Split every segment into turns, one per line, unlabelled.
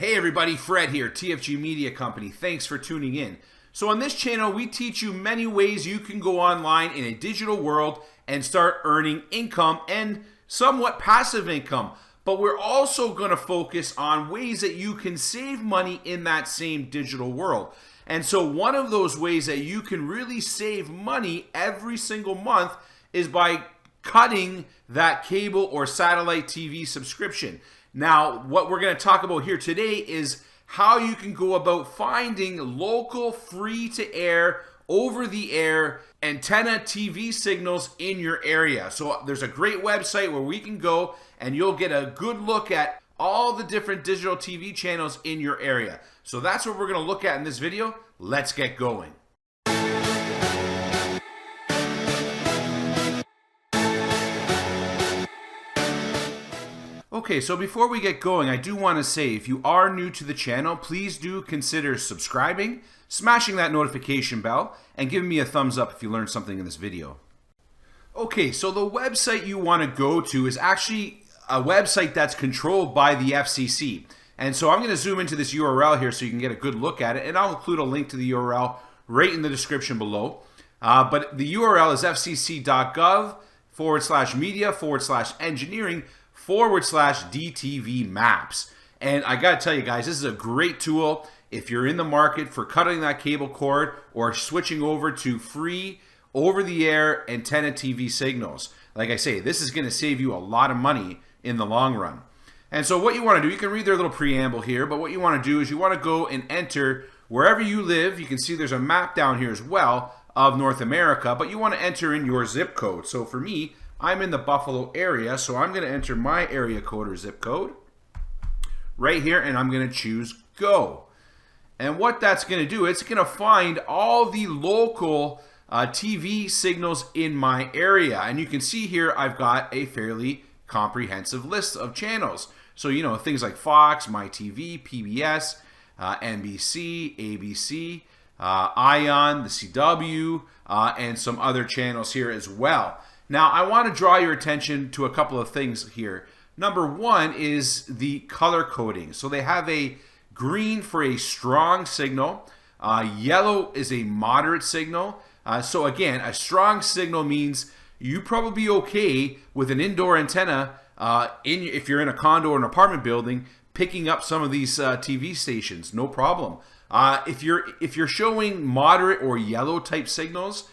Hey everybody, Fred here, TFG Media Company. Thanks for tuning in. So on this channel, we teach you many ways you can go online in a digital world and start earning income and somewhat passive income. But we're also going to focus on ways that you can save money in that same digital world. And so one of those ways that you can really save money every single month is by cutting that cable or satellite TV subscription. Now, what we're going to talk about here today is how you can go about finding local free-to-air, over-the-air antenna TV signals in your area. So there's a great website where we can go and you'll get a good look at all the different digital TV channels in your area. So that's what we're going to look at in this video. Let's get going. Okay, so before we get going, I do want to say if you are new to the channel, please do consider subscribing, smashing that notification bell, and giving me a thumbs up if you learned something in this video. Okay, so the website you want to go to is actually a website that's controlled by the FCC. And so I'm going to zoom into this URL here so you can get a good look at it, and I'll include a link to the URL right in the description below. But the URL is fcc.gov/media/engineering/DTV maps. And I gotta tell you guys, this is a great tool if you're in the market for cutting that cable cord or switching over to free over-the-air antenna TV signals. Like I say, this is gonna save you a lot of money in the long run. And so what you wanna do, you can read their little preamble here, but what you wanna do is you wanna go and enter wherever you live. You can see there's a map down here as well of North America, but you wanna enter in your zip code. So for me, I'm in the Buffalo area, so I'm going to enter my area code or zip code right here, and I'm going to choose Go. And what that's going to do, it's going to find all the local TV signals in my area. And you can see here I've got a fairly comprehensive list of channels. So, you know, things like Fox, MyTV, PBS, NBC, ABC, ION, the CW, and some other channels here as well. Now, I want to draw your attention to a couple of things here. Number one is the color coding. So they have a green for a strong signal. Yellow is a moderate signal. So again, a strong signal means you probably be okay with an indoor antenna if you're in a condo or an apartment building, picking up some of these TV stations, no problem. If you're showing moderate or yellow type signals,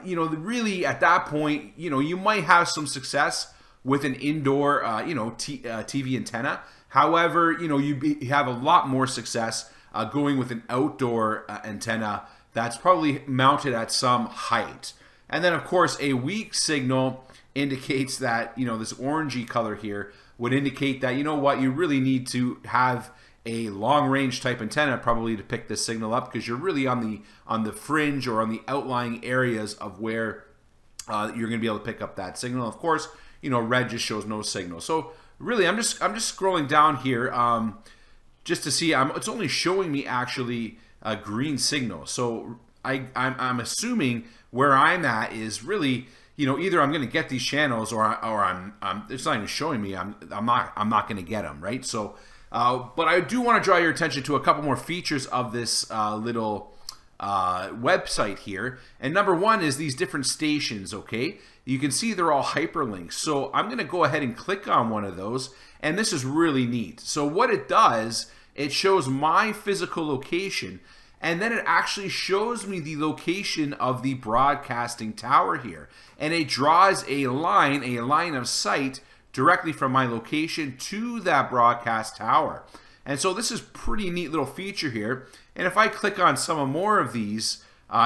you know, really at that point, you know, you might have some success with an indoor, TV antenna. However, you know, you have a lot more success going with an outdoor antenna that's probably mounted at some height. And then, of course, a weak signal indicates that, you know, this orangey color here would indicate that, you know what, you really need to have a long-range type antenna probably to pick this signal up, because you're really on the fringe or on the outlying areas of where you're going to be able to pick up that signal. Of course, you know, red just shows no signal. So really, I'm just scrolling down here just to see. It's only showing me actually a green signal. So I'm assuming where I'm at is really, you know, either I'm going to get these channels or I'm it's not even showing me. I'm not going to get them, right? So. But I do want to draw your attention to a couple more features of this little website here. And number one is these different stations, okay? You can see they're all hyperlinks. So I'm going to go ahead and click on one of those. And this is really neat. So what it does, it shows my physical location. And then it actually shows me the location of the broadcasting tower here. And it draws a line of sight directly from my location to that broadcast tower. And so this is pretty neat little feature here. And if I click on some more of these,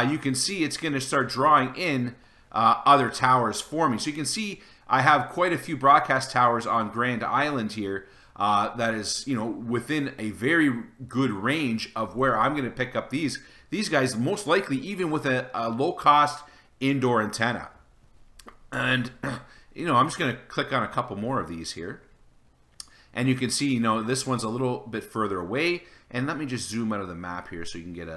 you can see it's going to start drawing in other towers for me. So you can see I have quite a few broadcast towers on Grand Island here that is, you know, within a very good range of where I'm going to pick up these guys, most likely even with a low-cost indoor antenna. And you know, I'm just going to click on a couple more of these here. And you can see, you know, this one's a little bit further away. And let me just zoom out of the map here so you can get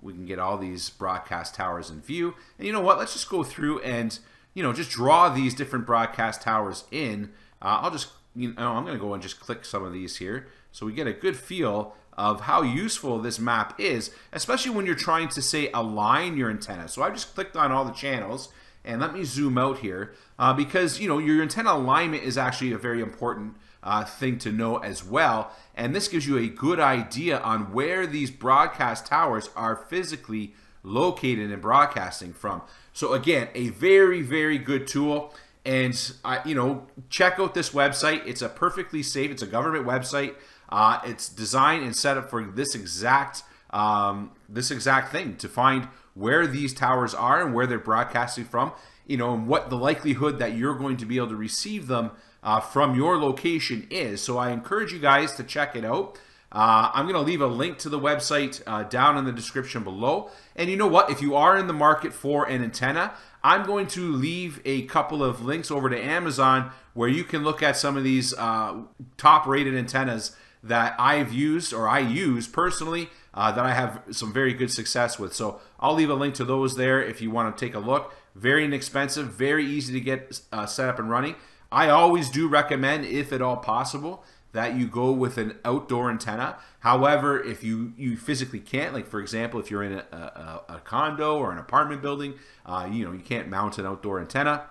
we can get all these broadcast towers in view. And you know what? Let's just go through and, you know, just draw these different broadcast towers in. I'm going to go and just click some of these here. so we get a good feel of how useful this map is, especially when you're trying to, say, align your antenna. So I just clicked on all the channels, and let me zoom out here because, you know, your antenna alignment is actually a very important thing to know as well. And this gives you a good idea on where these broadcast towers are physically located and broadcasting from. So again, a very, very good tool. And you know, check out this website. It's a perfectly safe. It's a government website. It's designed and set up for this exact thing, to find where these towers are and where they're broadcasting from. You know, and what the likelihood that you're going to be able to receive them from your location is. So I encourage you guys to check it out. I'm going to leave a link to the website down in the description below. And you know what? If you are in the market for an antenna, I'm going to leave a couple of links over to Amazon where you can look at some of these top-rated antennas that I've used, or I use personally, that I have some very good success with. So I'll leave a link to those there if you want to take a look. Very inexpensive, very easy to get set up and running. I always do recommend, if at all possible, that you go with an outdoor antenna. However, if you physically can't, like for example, if you're in a condo or an apartment building, you know, you can't mount an outdoor antenna.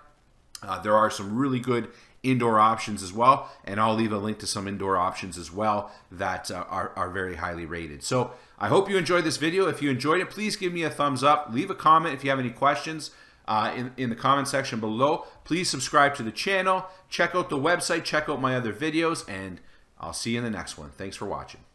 There are some really good indoor options as well, and I'll leave a link to some indoor options as well that are very highly rated. So I hope you enjoyed this video. If you enjoyed it, please give me a thumbs up. Leave a comment if you have any questions in the comment section below. Please subscribe to the channel. Check out the website. Check out my other videos, and I'll see you in the next one. Thanks for watching.